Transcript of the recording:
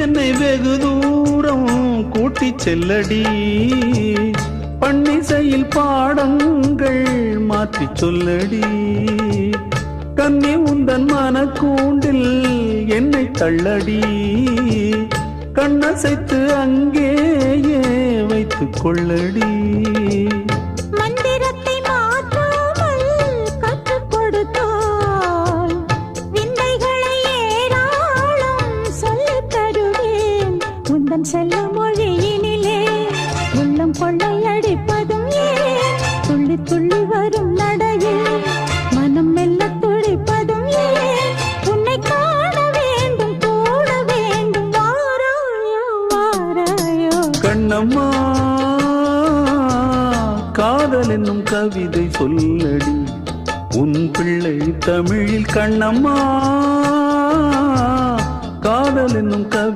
என்னை வெகு தூரம் கூட்டி செல்லடி, பன்னிசையில் பாடங்கள் மாற்றி சொல்லடி. கன்னி உந்தன் மனக்கூண்டில் என்னை தள்ளடி, கண்ணசைத்து அங்கேயே வைத்துக் கொள்ளடி. மந்திரத்தை மாற்றாமல் கற்றுக் கொடுத்தால் விந்தைகளை ஏராளம் சொல்லித் தருவேன். உந்தன் செல்ல மொழியினிலே உள்ளம் கொள்ளையடிப்பதும் ஏன், துள்ளி துள்ளி வரும் நடையில் மனம் மெல்ல துடிப்பதும் ஏன். உன்னை காண வேண்டும் கூட வேண்டும், வாராயோ வாராயோ. கண்ணம்மா காதல் என்னும் கவிதை சொல்லடி, உன் பிள்ளை தமிழில். கண்ணம்மா காதல் என்னும் கவிதை